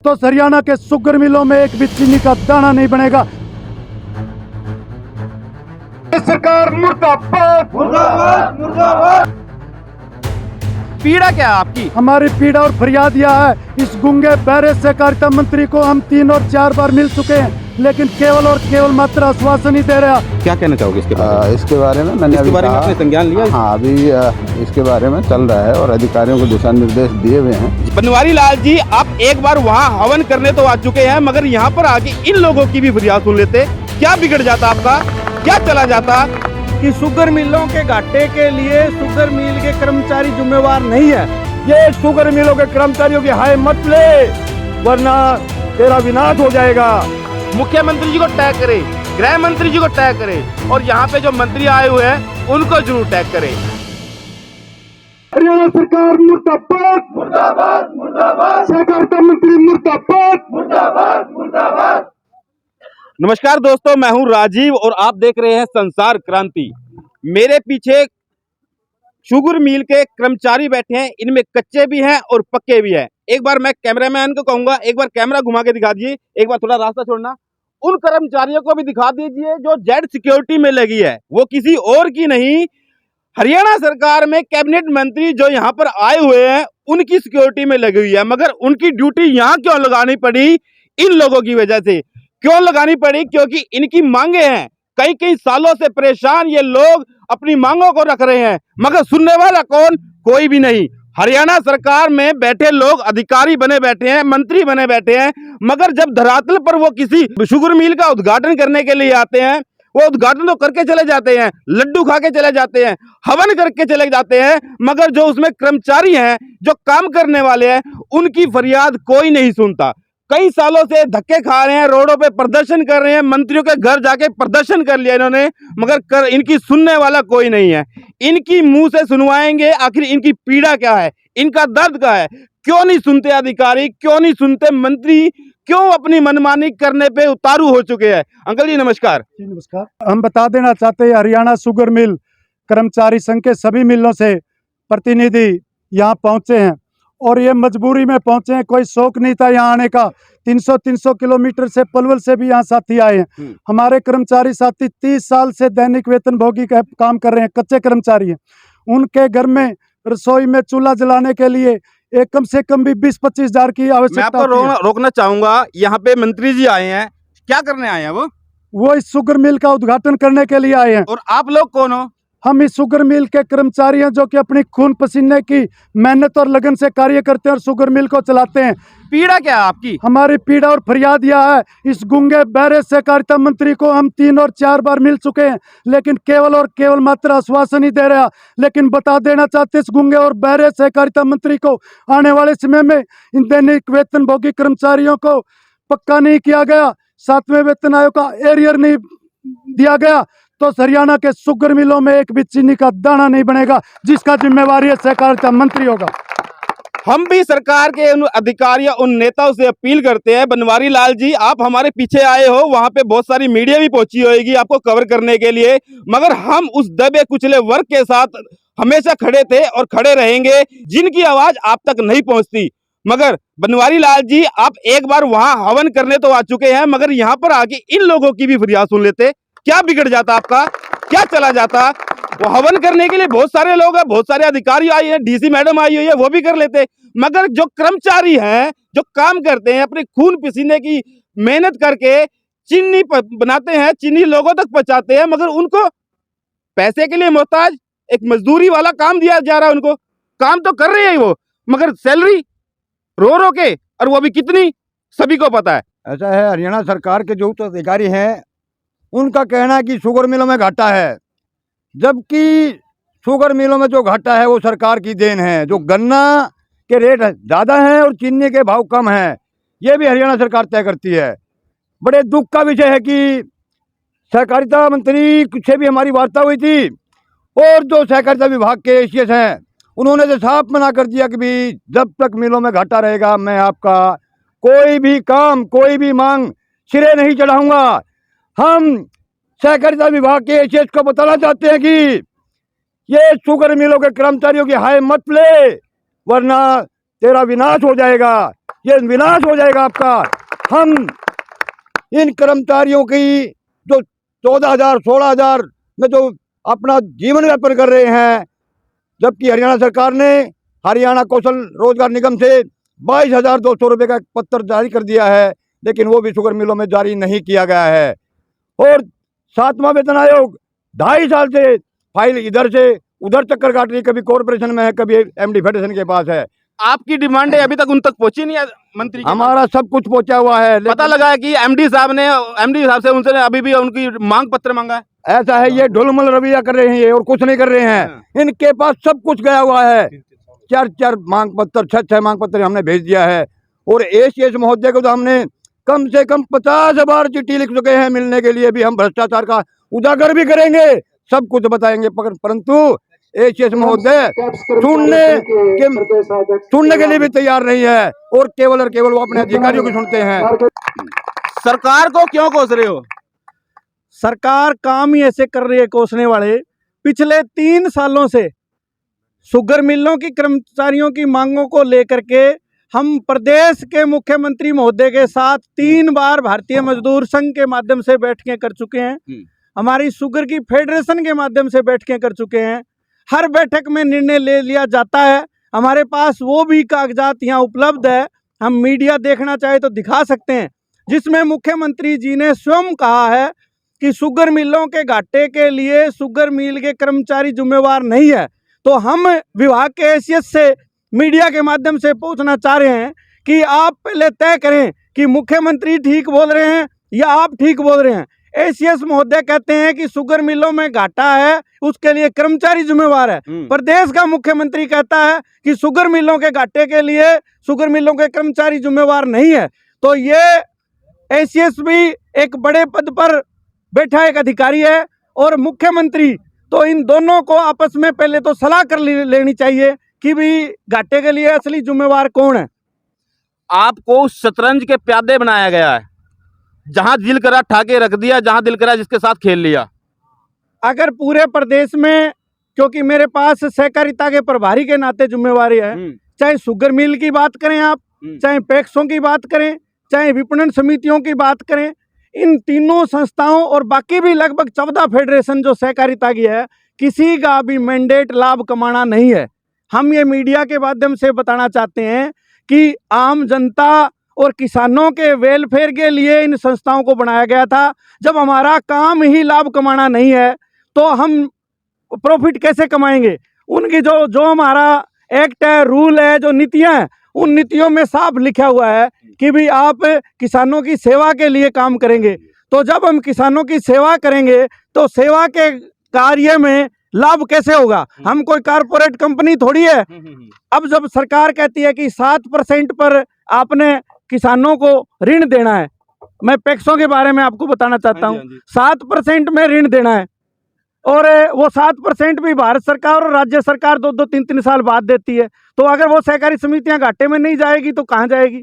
तो हरियाणा के शुगर मिलों में एक भी चीनी का दाना नहीं बनेगा। सरकार मुर्दाबाद मुर्दाबाद मुर्दाबाद। पीड़ा क्या है आपकी? हमारी पीड़ा और फरियाद यह है, इस गूंगे बहरे सहकारिता मंत्री को हम 3 और 4 बार मिल चुके हैं, लेकिन केवल और केवल मात्र आश्वासन ही दे रहा। क्या कहना चाहोगे इसके बारे में? इसके बारे में मैंने इसके बारे में आपने संज्ञान लिया? हाँ, अभी इसके बारे में चल रहा है और अधिकारियों को दिशा निर्देश दिए हुए हैं। बनवारी लाल जी, आप एक बार वहाँ हवन करने तो आ चुके हैं, मगर यहाँ पर आके इन लोगों की भी फरियाद सुन लेते। क्या बिगड़ जाता आपका? क्या चला जाता? कि शुगर मिलों के घाटे के लिए शुगर मिल के कर्मचारी जिम्मेवार नहीं है। ये शुगर मिलों के कर्मचारियों की हाय मत ले, वरना तेरा विनाश हो जाएगा। मुख्यमंत्री जी को टैग करे, गृह मंत्री जी को टैग करे, और यहाँ पे जो मंत्री आए हुए हैं उनको जरूर टैग करे। हरियाणा सरकार मुर्दाबाद मुर्दाबाद मुर्दाबाद। सहकारिता मंत्री मुर्दाबाद मुर्दाबाद मुर्दाबाद। नमस्कार दोस्तों, मैं हूं राजीव और आप देख रहे हैं संसार क्रांति। मेरे पीछे शुगर मिल के कर्मचारी बैठे हैं, इनमें कच्चे भी हैं और पक्के भी हैं। एक बार मैं कैमरामैन को कहूंगा, एक बार कैमरा घुमा के दिखा दीजिए, एक बार थोड़ा रास्ता छोड़ना। उन कर्मचारियों को भी दिखा दीजिए जो जेड सिक्योरिटी में लगी है, वो किसी और की नहीं, हरियाणा सरकार में कैबिनेट मंत्री जो यहाँ पर आए हुए हैं उनकी सिक्योरिटी में लगी हुई है। मगर उनकी ड्यूटी यहाँ क्यों लगानी पड़ी? इन लोगों की वजह से क्यों लगानी पड़ी? क्योंकि इनकी मांगे हैं। कई कई सालों से परेशान ये लोग अपनी मांगों को रख रहे हैं, मगर सुनने वाला कौन? कोई भी नहीं। हरियाणा सरकार में बैठे लोग अधिकारी बने बैठे हैं, मंत्री बने बैठे हैं, मगर जब धरातल पर वो किसी शुगर मिल का उद्घाटन करने के लिए आते हैं, वो उद्घाटन तो करके चले जाते हैं, लड्डू खा के चले जाते हैं, हवन करके चले जाते हैं, मगर जो उसमें कर्मचारी हैं, जो काम करने वाले हैं, उनकी फरियाद कोई नहीं सुनता। कई सालों से धक्के खा रहे हैं, रोडों पे प्रदर्शन कर रहे हैं, मंत्रियों के घर जाके प्रदर्शन कर लिया इन्होंने, मगर इनकी सुनने वाला कोई नहीं है। इनकी मुंह से सुनवाएंगे आखिर इनकी पीड़ा क्या है, इनका दर्द क्या है? क्यों नहीं सुनते अधिकारी, क्यों नहीं सुनते मंत्री, क्यों अपनी मनमानी करने पे उतारू हो चुके हैं? अंकल जी नमस्कार। जी नमस्कार। हम बता देना चाहते हैं, हरियाणा शुगर मिल कर्मचारी संघ के सभी मिलों से प्रतिनिधि यहाँ पहुंचे हैं और ये मजबूरी में पहुंचे हैं, कोई शौक नहीं था यहाँ आने का। 300 किलोमीटर से पलवल से भी यहाँ साथी आए हैं। हमारे कर्मचारी साथी 30 साल से दैनिक वेतन भोगी का काम कर रहे हैं, कच्चे कर्मचारी हैं। उनके घर में रसोई में चूल्हा जलाने के लिए एक कम से कम भी 20-25 हजार की आवश्यकता। मैं आपको रोकना चाहूंगा, यहाँ पे मंत्री जी आए हैं, क्या करने आए हैं? वो इस शुगर मिल का उद्घाटन करने के लिए आए हैं। और आप लोग कौन हो? हम इस शुगर मिल के कर्मचारी हैं, जो कि अपनी खून पसीने की मेहनत और लगन से कार्य करते हैं और शुगर मिल को चलाते हैं। पीड़ा क्या है आपकी? हमारी पीड़ा और फरियाद यह है, इस गूंगे बहरे सहकारिता मंत्री को हम 3 और 4 बार मिल चुके हैं, लेकिन केवल और केवल मात्र आश्वासन ही दे रहा। लेकिन बता देना चाहते, इस गूंगे और बहरे सहकारिता मंत्री को आने वाले समय में इन दैनिक वेतन भोगी कर्मचारियों को पक्का नहीं किया गया, 7वें वेतन आयोग का एरियर नहीं दिया गया, तो हरियाणा के शुगर मिलों में एक भी चीनी का दाना नहीं बनेगा, जिसका जिम्मेवार ये सहकारिता मंत्री होगा। हम भी सरकार के उन अधिकारियों, उन नेताओं से अपील करते हैं, बनवारी लाल जी आप हमारे पीछे आए हो, वहां पे बहुत सारी मीडिया भी पहुंची होगी आपको कवर करने के लिए, मगर हम उस दबे कुचले वर्ग के साथ हमेशा खड़े थे और खड़े रहेंगे, जिनकी आवाज आप तक नहीं पहुंचती। मगर बनवारी लाल जी, आप एक बार वहां हवन करने तो आ चुके हैं, मगर यहाँ पर आके इन लोगों की भी फरियाद सुन लेते। क्या बिगड़ जाता आपका? क्या चला जाता? वो हवन करने के लिए बहुत सारे लोग हैं, बहुत सारे अधिकारी आए हैं, डीसी मैडम आई हुई है, वो भी कर लेते, मगर जो कर्मचारी हैं, जो काम करते हैं, अपने खून पसीने की मेहनत करके चीनी बनाते हैं, चीनी लोगों तक पहुंचाते हैं, मगर उनको पैसे के लिए मोहताज, एक मजदूरी वाला काम दिया जा रहा है। उनको काम तो कर रहे हैं वो, मगर सैलरी रो रो के, और वो भी कितनी, सभी को पता है। ऐसा है, हरियाणा सरकार के जो अधिकारी हैं उनका कहना है कि शुगर मिलों में घाटा है, जबकि शुगर मिलों में जो घाटा है वो सरकार की देन है। जो गन्ना के रेट ज़्यादा हैं और चीनी के भाव कम हैं, ये भी हरियाणा सरकार तय करती है। बड़े दुख का विषय है कि सहकारिता मंत्री से भी हमारी वार्ता हुई थी और जो सहकारिता विभाग के एसीएस हैं उन्होंने तो साफ मना कर दिया कि भी जब तक मिलों में घाटा रहेगा मैं आपका कोई भी काम, कोई भी मांग सिरे नहीं चढ़ाऊंगा। हम सहकारिता विभाग के एसीएस को बताना चाहते हैं कि ये शुगर मिलों के कर्मचारियों की हाय मत ले, वरना तेरा विनाश हो जाएगा। ये विनाश हो जाएगा आपका। हम इन कर्मचारियों की जो 14,000 16,000 में जो अपना जीवन यापन कर रहे हैं, जबकि हरियाणा सरकार ने हरियाणा कौशल रोजगार निगम से 22,200 रुपये का एक पत्र जारी कर दिया है, लेकिन वो भी शुगर मिलों में जारी नहीं किया गया है। और 7वां वेतन आयोग 2.5 साल से फाइल इधर से उधर चक्कर काट रही, कभी कॉर्पोरेशन में है, कभी एमडी फेडरेशन के पास है। आपकी डिमांड है अभी तक उन तक पहुंची नहीं है मंत्री के हमारा सब कुछ पहुंचा हुआ है, पास? पता लगा है कि एमडी साहब से उनसे अभी भी उनकी मांग पत्र मांगा है। ऐसा है, ये ढुलमुल रवैया कर रहे हैं ये, और कुछ नहीं कर रहे हैं। इनके पास सब कुछ गया हुआ है, 4 मांग पत्र 6 मांग पत्र हमने भेज दिया है। और एसीएस महोदय को तो हमने कम से कम 50 बार चिट्ठी लिख चुके हैं मिलने के लिए भी। हम भ्रष्टाचार का उजागर भी करेंगे, सब कुछ बताएंगे, परंतु एसीएस महोदय सुनने के लिए भी तैयार नहीं है, और केवल वो अपने अधिकारियों की सुनते हैं। सरकार को क्यों कोस रहे हो? सरकार काम ही ऐसे कर रही है कोसने वाले। पिछले 3 सालों से शुगर मिलों की कर्मचारियों की मांगों को लेकर के हम प्रदेश के मुख्यमंत्री महोदय के साथ 3 बार भारतीय मजदूर संघ के माध्यम से बैठकें कर चुके हैं। हमारी शुगर की फेडरेशन के माध्यम से बैठकें कर चुके हैं। हर बैठक में निर्णय ले लिया जाता है। हमारे पास वो भी कागजात यहाँ उपलब्ध है, हम मीडिया देखना चाहे तो दिखा सकते हैं, जिसमें मुख्यमंत्री जी ने स्वयं कहा है कि शुगर मिलों के घाटे के लिए शुगर मिल के कर्मचारी जिम्मेवार नहीं है। तो हम विभाग के हैसियत से मीडिया के माध्यम से पूछना चाह रहे हैं कि आप पहले तय करें कि मुख्यमंत्री ठीक बोल रहे हैं या आप ठीक बोल रहे हैं। एसीएस महोदय कहते हैं कि शुगर मिलों में घाटा है, उसके लिए कर्मचारी जिम्मेवार है। प्रदेश का मुख्यमंत्री कहता है कि शुगर मिलों के घाटे के लिए शुगर मिलों के कर्मचारी जिम्मेवार नहीं है। तो ये एसीएस भी एक बड़े पद पर बैठा एक अधिकारी है, और मुख्यमंत्री तो इन दोनों को आपस में पहले तो सलाह कर लेनी चाहिए कि भी घाटे के लिए असली जिम्मेवार कौन है। आपको शतरंज के प्यादे बनाया गया है, जहां दिल करा ठाके रख दिया, जहां दिल करा जिसके साथ खेल लिया। अगर पूरे प्रदेश में, क्योंकि मेरे पास सहकारिता के प्रभारी के नाते जिम्मेवारी है, चाहे शुगर मिल की बात करें आप, चाहे पैक्सों की बात करें, चाहे विपणन समितियों की बात करें, इन तीनों संस्थाओं और बाकी भी लगभग 14 फेडरेशन जो सहकारिता की है, किसी का भी मैंडेट लाभ कमाना नहीं है। हम ये मीडिया के माध्यम से बताना चाहते हैं कि आम जनता और किसानों के वेलफेयर के लिए इन संस्थाओं को बनाया गया था। जब हमारा काम ही लाभ कमाना नहीं है तो हम प्रॉफिट कैसे कमाएंगे? उनकी जो हमारा एक्ट है, रूल है, जो नीतियां हैं, उन नीतियों में साफ लिखा हुआ है कि भी आप किसानों की सेवा के लिए काम करेंगे। तो जब हम किसानों की सेवा करेंगे तो सेवा के कार्य में लाभ कैसे होगा? हम कोई कारपोरेट कंपनी थोड़ी है। अब जब सरकार कहती है कि 7% पर आपने किसानों को ऋण देना है, मैं पैक्सों के बारे में आपको बताना चाहता हूँ, 7% में ऋण देना है, और वो 7% भी भारत सरकार और राज्य सरकार 2-2, 3-3 साल बाद देती है। तो अगर वो सहकारी समितियां घाटे में नहीं जाएगी तो कहाँ जाएगी?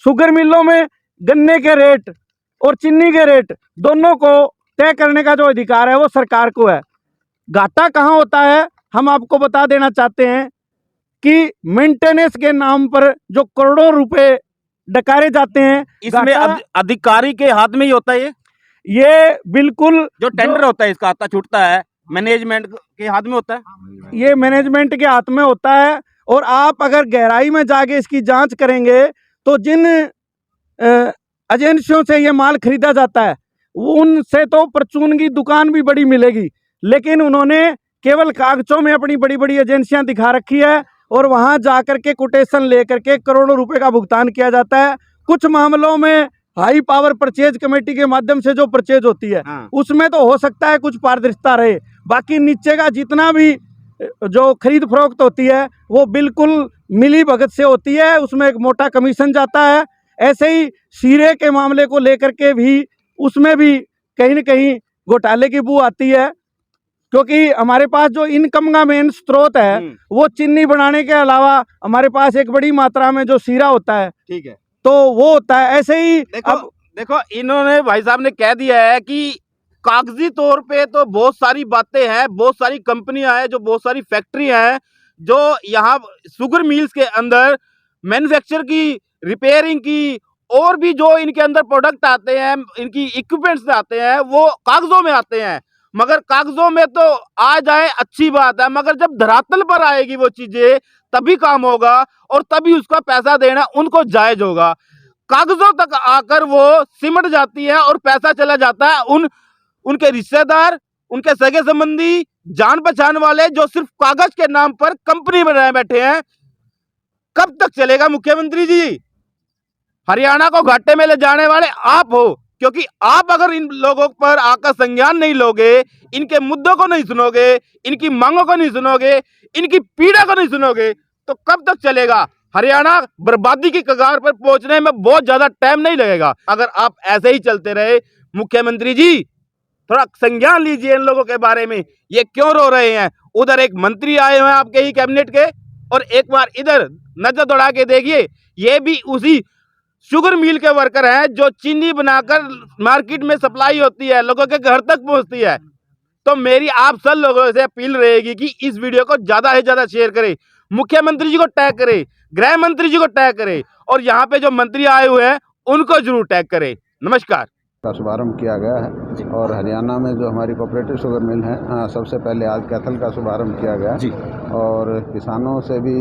शुगर मिलों में गन्ने के रेट और चीनी के रेट दोनों को तय करने का जो अधिकार है वो सरकार को है। घाटा कहाँ होता है, हम आपको बता देना चाहते हैं कि मेंटेनेंस के नाम पर जो करोड़ों रुपए डकारे जाते हैं, इसमें अधिकारी के हाथ में ही होता है। ये बिल्कुल जो टेंडर होता है इसका आता छूटता है, मैनेजमेंट के हाथ में होता है। ये मैनेजमेंट के हाथ में होता है। और आप अगर गहराई में जाके इसकी जांच करेंगे तो जिन एजेंसियों से ये माल खरीदा जाता है उनसे तो परचून की दुकान भी बड़ी मिलेगी, लेकिन उन्होंने केवल कागजों में अपनी बड़ी बड़ी एजेंसियां दिखा रखी है और वहां जाकर के कोटेशन लेकर के करोड़ों रुपए का भुगतान किया जाता है। कुछ मामलों में हाई पावर परचेज कमेटी के माध्यम से जो परचेज होती है उसमें तो हो सकता है कुछ पारदर्शिता रहे, बाकी नीचे का जितना भी जो खरीद फरोख्त होती है वो बिल्कुल मिली भगत से होती है, उसमें एक मोटा कमीशन जाता है। ऐसे ही शीरे के मामले को लेकर के भी उसमें भी कहीं न कहीं घोटाले की बू आती है, क्योंकि हमारे पास जो इनकम का मेन स्रोत है वो चीनी बनाने के अलावा हमारे पास एक बड़ी मात्रा में जो शीरा होता है, ठीक है, तो वो होता है। ऐसे ही देखो इन्होंने भाई साहब ने कह दिया है कि कागजी तौर पे तो बहुत सारी बातें हैं, बहुत सारी कंपनियां हैं, जो बहुत सारी फैक्ट्री हैं जो यहाँ शुगर मिल्स के अंदर मैन्युफैक्चर की रिपेयरिंग की, और भी जो इनके अंदर प्रोडक्ट आते हैं, इनकी इक्विपमेंट्स आते हैं, वो कागजों में आते हैं। मगर कागजों में तो आ जाए अच्छी बात है, मगर जब धरातल पर आएगी वो चीजें तभी काम होगा और तभी उसका पैसा देना उनको जायज होगा। कागजों तक आकर वो सिमट जाती है और पैसा चला जाता है उनके रिश्तेदार, उनके सगे संबंधी, जान पहचान वाले, जो सिर्फ कागज के नाम पर कंपनी बनाए बैठे हैं। कब तक चलेगा मुख्यमंत्री जी? हरियाणा को घाटे में ले जाने वाले आप हो, क्योंकि आप अगर इन लोगों पर आकर संज्ञान नहीं लोगे, इनके मुद्दों को नहीं सुनोगे, इनकी मांगों को नहीं सुनोगे, इनकी पीड़ा को नहीं सुनोगे, तो कब तक चलेगा? हरियाणा बर्बादी की कगार पर पहुंचने में बहुत ज्यादा टाइम नहीं लगेगा। अगर आप ऐसे ही चलते रहे, मुख्यमंत्री जी थोड़ा संज्ञान लीजिए इन लोगों के बारे में। ये क्यों रो रहे हैं? उधर एक मंत्री आए हुए हैं आपके ही कैबिनेट के, और एक बार इधर नजर दौड़ा के देखिए, ये भी उसी शुगर मिल के वर्कर हैं जो चीनी बनाकर मार्केट में सप्लाई होती है, लोगों के घर तक पहुंचती है। तो मेरी आप सब लोगों से अपील रहेगी कि इस वीडियो को ज्यादा से ज्यादा शेयर करें, मुख्यमंत्री जी को टैग करें, गृह मंत्री जी को टैग करें, और यहाँ पे जो मंत्री आए हुए हैं उनको जरूर टैग करें। नमस्कार। का शुभारंभ किया गया है और हरियाणा में जो हमारी कोऑपरेटिव शुगर मिल है, सबसे पहले आज कैथल का शुभारंभ किया गया जी। और किसानों से भी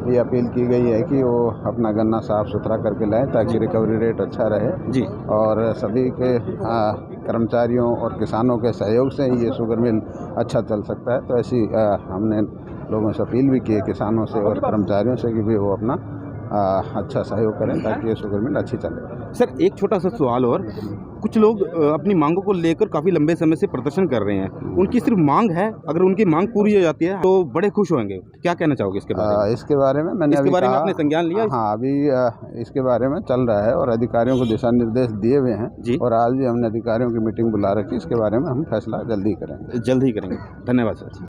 ये अपील की गई है कि वो अपना गन्ना साफ सुथरा करके लाएं ताकि रिकवरी रेट अच्छा रहे जी। और सभी के कर्मचारियों और किसानों के सहयोग से ही ये शुगर मिल अच्छा चल सकता है। तो ऐसी हमने लोगों से अपील भी की है, किसानों से और कर्मचारियों से, कि भी वो अपना अच्छा सहयोग करें ताकि ये शुगर मिल अच्छी चले। सर एक छोटा सा सवाल और, कुछ लोग अपनी मांगों को लेकर काफी लंबे समय से प्रदर्शन कर रहे हैं, उनकी सिर्फ मांग है, अगर उनकी मांग पूरी हो जाती है तो बड़े खुश होंगे, क्या कहना चाहोगे इसके बारे में? इसके बारे में मैंने इसके बारे में आपने संज्ञान लिया? हाँ, अभी इसके बारे में चल रहा है और अधिकारियों को दिशा निर्देश दिए हुए हैं जी। और आज भी हमने अधिकारियों की मीटिंग बुला रखी, इसके बारे में हम फैसला जल्दी करेंगे। जल्द ही करेंगे। धन्यवाद सर।